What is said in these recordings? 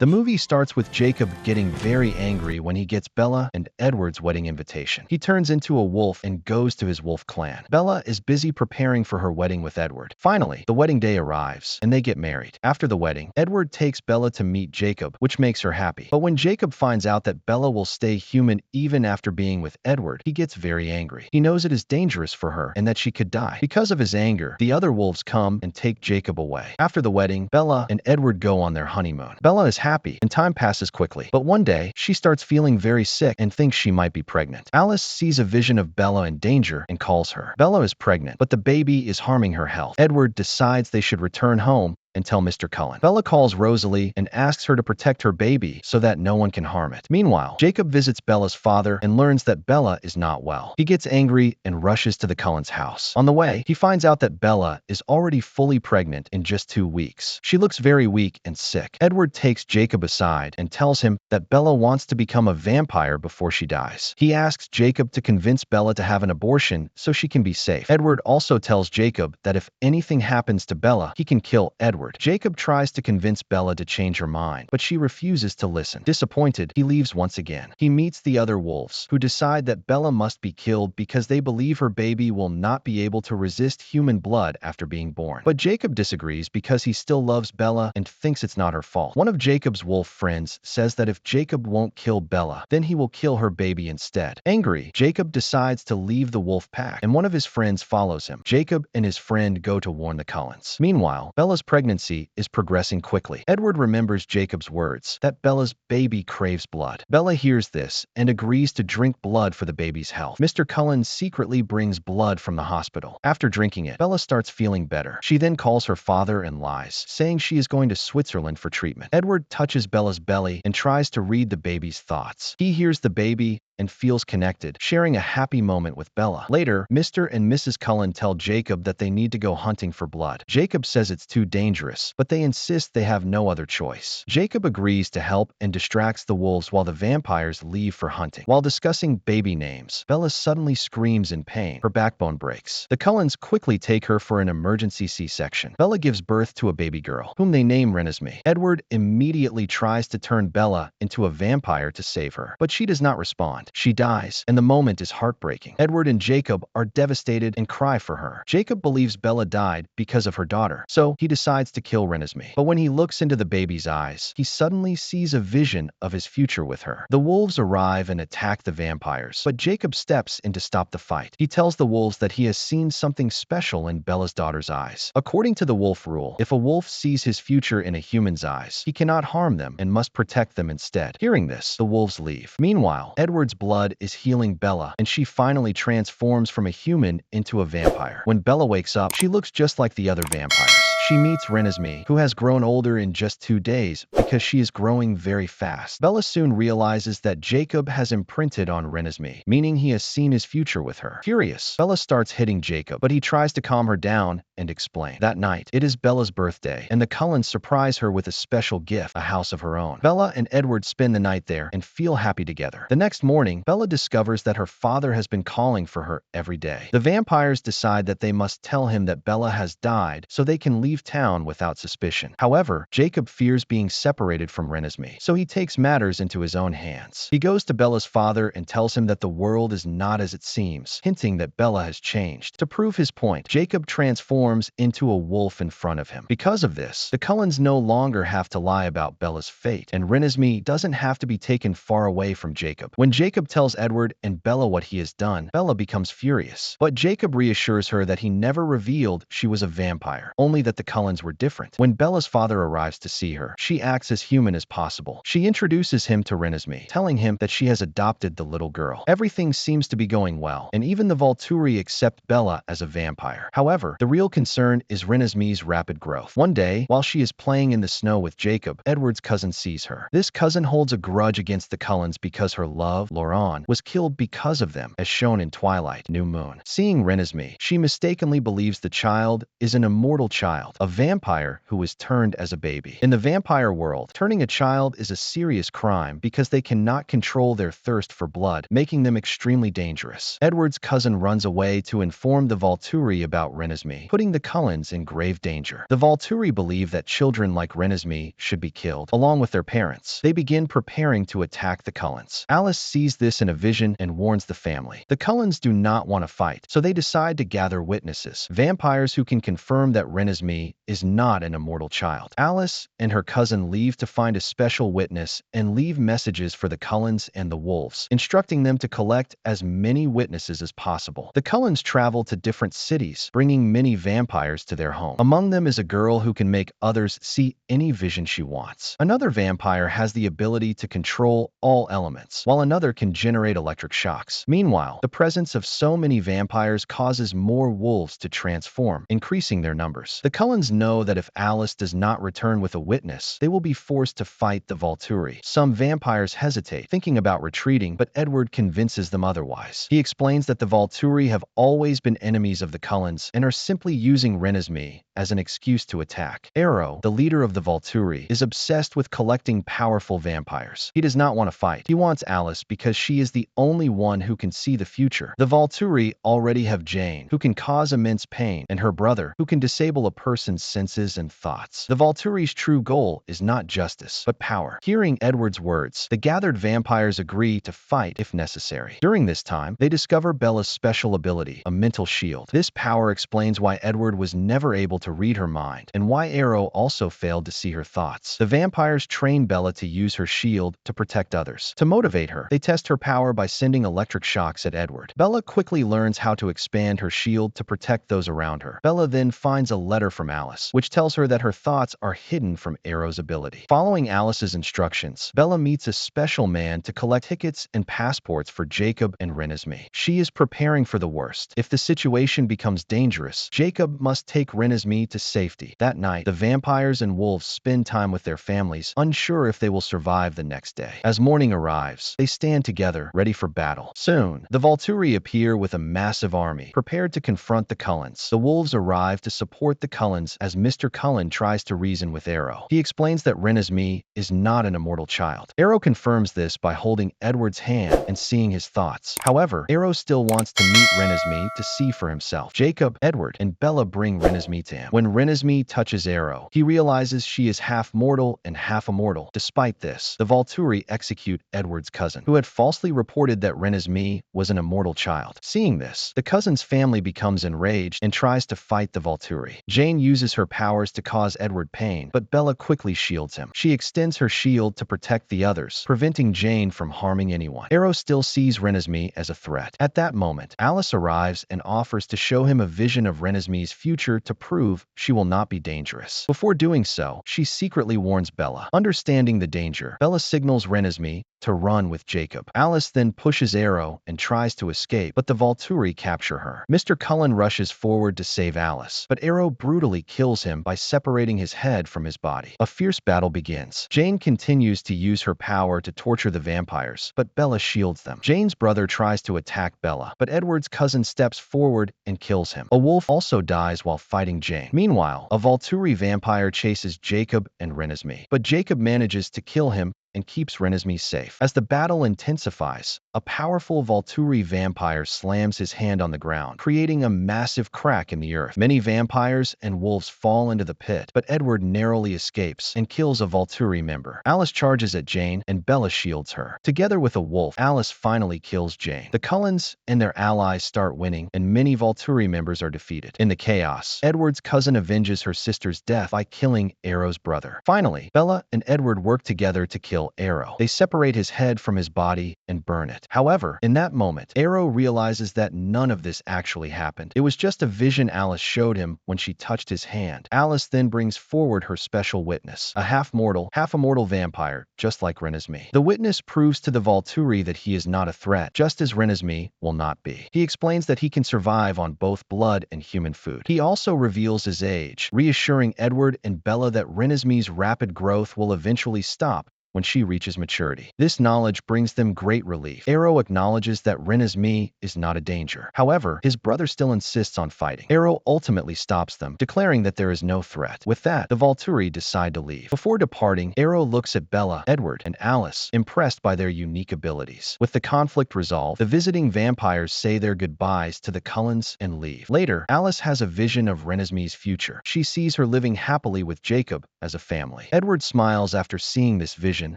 The movie starts with Jacob getting very angry when he gets Bella and Edward's wedding invitation. He turns into a wolf and goes to his wolf clan. Bella is busy preparing for her wedding with Edward. Finally, the wedding day arrives, and they get married. After the wedding, Edward takes Bella to meet Jacob, which makes her happy. But when Jacob finds out that Bella will stay human even after being with Edward, he gets very angry. He knows it is dangerous for her and that she could die. Because of his anger, the other wolves come and take Jacob away. After the wedding, Bella and Edward go on their honeymoon. Bella is happy, and time passes quickly. But one day, she starts feeling very sick and thinks she might be pregnant. Alice sees a vision of Bella in danger and calls her. Bella is pregnant, but the baby is harming her health. Edward decides they should return home and tell Mr. Cullen. Bella calls Rosalie and asks her to protect her baby so that no one can harm it. Meanwhile, Jacob visits Bella's father and learns that Bella is not well. He gets angry and rushes to the Cullens' house. On the way, he finds out that Bella is already fully pregnant in just 2 weeks. She looks very weak and sick. Edward takes Jacob aside and tells him that Bella wants to become a vampire before she dies. He asks Jacob to convince Bella to have an abortion so she can be safe. Edward also tells Jacob that if anything happens to Bella, he can kill Edward. Jacob tries to convince Bella to change her mind, but she refuses to listen. Disappointed, he leaves once again. He meets the other wolves, who decide that Bella must be killed because they believe her baby will not be able to resist human blood after being born. But Jacob disagrees because he still loves Bella and thinks it's not her fault. One of Jacob's wolf friends says that if Jacob won't kill Bella, then he will kill her baby instead. Angry, Jacob decides to leave the wolf pack, and one of his friends follows him. Jacob and his friend go to warn the Cullens. Meanwhile, Bella's pregnancy is progressing quickly. Edward remembers Jacob's words that Bella's baby craves blood. Bella hears this and agrees to drink blood for the baby's health. Mr. Cullen secretly brings blood from the hospital. After drinking it, Bella starts feeling better. She then calls her father and lies, saying she is going to Switzerland for treatment. Edward touches Bella's belly and tries to read the baby's thoughts. He hears the baby and feels connected, sharing a happy moment with Bella. Later, Mr. and Mrs. Cullen tell Jacob that they need to go hunting for blood. Jacob says it's too dangerous, but they insist they have no other choice. Jacob agrees to help and distracts the wolves while the vampires leave for hunting. While discussing baby names, Bella suddenly screams in pain. Her backbone breaks. The Cullens quickly take her for an emergency C-section. Bella gives birth to a baby girl, whom they name Renesmee. Edward immediately tries to turn Bella into a vampire to save her, but she does not respond. She dies, and the moment is heartbreaking. Edward and Jacob are devastated and cry for her. Jacob believes Bella died because of her daughter, so he decides to kill Renesmee. But when he looks into the baby's eyes, he suddenly sees a vision of his future with her. The wolves arrive and attack the vampires, but Jacob steps in to stop the fight. He tells the wolves that he has seen something special in Bella's daughter's eyes. According to the wolf rule, if a wolf sees his future in a human's eyes, he cannot harm them and must protect them instead. Hearing this, the wolves leave. Meanwhile, Edward's blood is healing Bella, and she finally transforms from a human into a vampire. When Bella wakes up, she looks just like the other vampires. She meets Renesmee, who has grown older in just 2 days because she is growing very fast. Bella soon realizes that Jacob has imprinted on Renesmee, meaning he has seen his future with her. Furious, Bella starts hitting Jacob, but he tries to calm her down and explain. That night, it is Bella's birthday, and the Cullens surprise her with a special gift, a house of her own. Bella and Edward spend the night there and feel happy together. The next morning, Bella discovers that her father has been calling for her every day. The vampires decide that they must tell him that Bella has died so they can leave town without suspicion. However, Jacob fears being separated from Renesmee, so he takes matters into his own hands. He goes to Bella's father and tells him that the world is not as it seems, hinting that Bella has changed. To prove his point, Jacob transforms into a wolf in front of him. Because of this, the Cullens no longer have to lie about Bella's fate, and Renesmee doesn't have to be taken far away from Jacob. When Jacob tells Edward and Bella what he has done, Bella becomes furious. But Jacob reassures her that he never revealed she was a vampire, only that the Cullens were different. When Bella's father arrives to see her, she acts as human as possible. She introduces him to Renesmee, telling him that she has adopted the little girl. Everything seems to be going well, and even the Volturi accept Bella as a vampire. However, the real concern is Renesmee's rapid growth. One day, while she is playing in the snow with Jacob, Edward's cousin sees her. This cousin holds a grudge against the Cullens because her love, Lauren, was killed because of them, as shown in Twilight, New Moon. Seeing Renesmee, she mistakenly believes the child is an immortal child, a vampire who was turned as a baby. In the vampire world, turning a child is a serious crime because they cannot control their thirst for blood, making them extremely dangerous. Edward's cousin runs away to inform the Volturi about Renesmee, putting leaving the Cullens in grave danger. The Volturi believe that children like Renesmee should be killed, along with their parents. They begin preparing to attack the Cullens. Alice sees this in a vision and warns the family. The Cullens do not want to fight, so they decide to gather witnesses, vampires who can confirm that Renesmee is not an immortal child. Alice and her cousin leave to find a special witness and leave messages for the Cullens and the wolves, instructing them to collect as many witnesses as possible. The Cullens travel to different cities, bringing many vampires to their home. Among them is a girl who can make others see any vision she wants. Another vampire has the ability to control all elements, while another can generate electric shocks. Meanwhile, the presence of so many vampires causes more wolves to transform, increasing their numbers. The Cullens know that if Alice does not return with a witness, they will be forced to fight the Volturi. Some vampires hesitate, thinking about retreating, but Edward convinces them otherwise. He explains that the Volturi have always been enemies of the Cullens and are simply using Renesmee as an excuse to attack. Arrow, the leader of the Volturi, is obsessed with collecting powerful vampires. He does not want to fight. He wants Alice because she is the only one who can see the future. The Volturi already have Jane, who can cause immense pain, and her brother, who can disable a person's senses and thoughts. The Volturi's true goal is not justice, but power. Hearing Edward's words, the gathered vampires agree to fight if necessary. During this time, they discover Bella's special ability, a mental shield. This power explains why Edward was never able to read her mind, and why Arrow also failed to see her thoughts. The vampires train Bella to use her shield to protect others. To motivate her, they test her power by sending electric shocks at Edward. Bella quickly learns how to expand her shield to protect those around her. Bella then finds a letter from Alice, which tells her that her thoughts are hidden from Arrow's ability. Following Alice's instructions, Bella meets a special man to collect tickets and passports for Jacob and Renesmee. She is preparing for the worst. If the situation becomes dangerous, Jacob must take Renesmee to safety. That night, the vampires and wolves spend time with their families, unsure if they will survive the next day. As morning arrives, they stand together, ready for battle. Soon, the Volturi appear with a massive army, prepared to confront the Cullens. The wolves arrive to support the Cullens as Mr. Cullen tries to reason with Arrow. He explains that Renesmee is not an immortal child. Arrow confirms this by holding Edward's hand and seeing his thoughts. However, Arrow still wants to meet Renesmee to see for himself. Jacob, Edward, and Bella bring Renesmee to him. When Renesmee touches Arrow, he realizes she is half mortal and half immortal. Despite this, the Volturi execute Edward's cousin, who had falsely reported that Renesmee was an immortal child. Seeing this, the cousin's family becomes enraged and tries to fight the Volturi. Jane uses her powers to cause Edward pain, but Bella quickly shields him. She extends her shield to protect the others, preventing Jane from harming anyone. Arrow still sees Renesmee as a threat. At that moment, Alice arrives and offers to show him a vision of Renesmee's future to prove she will not be dangerous. Before doing so, she secretly warns Bella. Understanding the danger, Bella signals Renesmee to run with Jacob. Alice then pushes Arrow and tries to escape, but the Volturi capture her. Mr. Cullen rushes forward to save Alice, but Arrow brutally kills him by separating his head from his body. A fierce battle begins. Jane continues to use her power to torture the vampires, but Bella shields them. Jane's brother tries to attack Bella, but Edward's cousin steps forward and kills him. A wolf also dies while fighting Jane. Meanwhile, a Volturi vampire chases Jacob and Renesmee, but Jacob manages to kill him and keeps Renesmee safe. As the battle intensifies, a powerful Volturi vampire slams his hand on the ground, creating a massive crack in the earth. Many vampires and wolves fall into the pit, but Edward narrowly escapes and kills a Volturi member. Alice charges at Jane, and Bella shields her. Together with a wolf, Alice finally kills Jane. The Cullens and their allies start winning, and many Volturi members are defeated. In the chaos, Edward's cousin avenges her sister's death by killing Arrow's brother. Finally, Bella and Edward work together to kill Arrow. They separate his head from his body and burn it. However, in that moment, Arrow realizes that none of this actually happened. It was just a vision Alice showed him when she touched his hand. Alice then brings forward her special witness, a half-mortal, half-immortal vampire, just like Renesmee. The witness proves to the Volturi that he is not a threat, just as Renesmee will not be. He explains that he can survive on both blood and human food. He also reveals his age, reassuring Edward and Bella that Renesmee's rapid growth will eventually stop when she reaches maturity. This knowledge brings them great relief. Arrow acknowledges that Renesmee is not a danger. However, his brother still insists on fighting. Arrow ultimately stops them, declaring that there is no threat. With that, the Volturi decide to leave. Before departing, Arrow looks at Bella, Edward, and Alice, impressed by their unique abilities. With the conflict resolved, the visiting vampires say their goodbyes to the Cullens and leave. Later, Alice has a vision of Renesmee's future. She sees her living happily with Jacob as a family. Edward smiles after seeing this vision,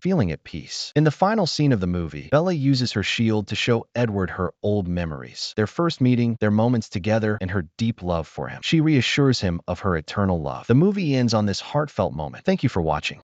feeling at peace. In the final scene of the movie, Bella uses her shield to show Edward her old memories. Their first meeting, their moments together, and her deep love for him. She reassures him of her eternal love. The movie ends on this heartfelt moment. Thank you for watching.